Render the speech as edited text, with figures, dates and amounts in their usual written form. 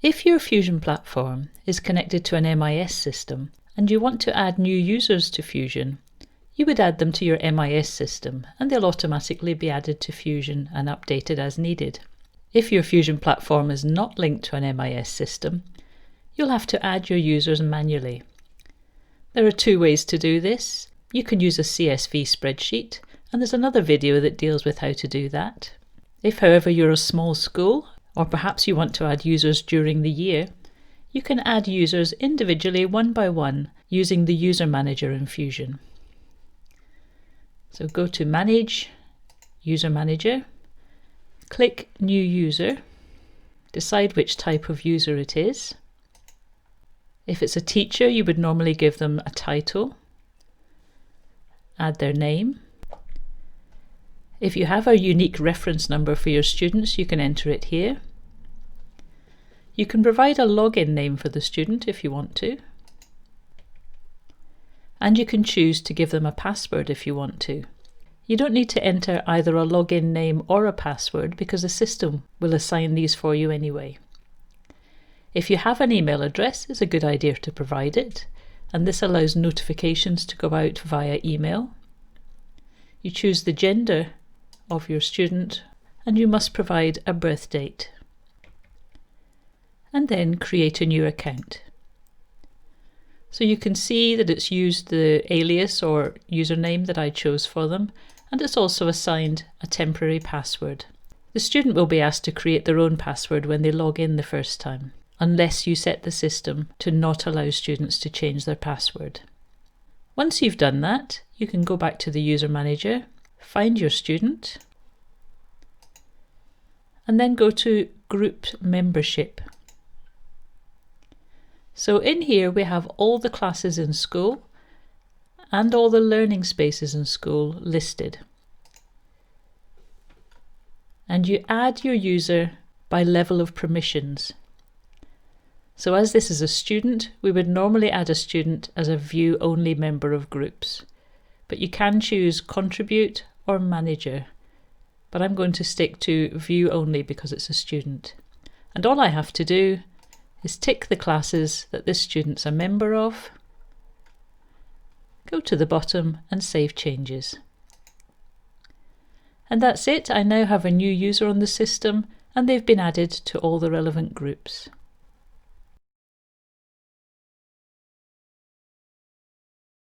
If your Fusion platform is connected to an MIS system and you want to add new users to Fusion, you would add them to your MIS system and they'll automatically be added to Fusion and updated as needed. If your Fusion platform is not linked to an MIS system, you'll have to add your users manually. There are two ways to do this. You can use a CSV spreadsheet, and there's another video that deals with how to do that. If, however, you're a small school, or perhaps you want to add users during the year, you can add users individually one by one using the User Manager in Fusion. So go to Manage, User Manager, click New User, decide which type of user it is. If it's a teacher, you would normally give them a title, add their name. If you have a unique reference number for your students, you can enter it here. You can provide a login name for the student if you want to. And you can choose to give them a password if you want to. You don't need to enter either a login name or a password because the system will assign these for you anyway. If you have an email address, it's a good idea to provide it, and this allows notifications to go out via email. You choose the gender of your student, and you must provide a birth date. And then create a new account. So you can see that it's used the alias or username that I chose for them, and it's also assigned a temporary password. The student will be asked to create their own password when they log in the first time, unless you set the system to not allow students to change their password. Once you've done that, you can go back to the User Manager, find your student, and then go to Group Membership. So in here we have all the classes in school and all the learning spaces in school listed. And you add your user by level of permissions. So as this is a student, we would normally add a student as a view-only member of groups. But you can choose Contribute or Manager. But I'm going to stick to view-only because it's a student. And all I have to do is tick the classes that this student's a member of, go to the bottom and save changes. And that's it. I now have a new user on the system and they've been added to all the relevant groups.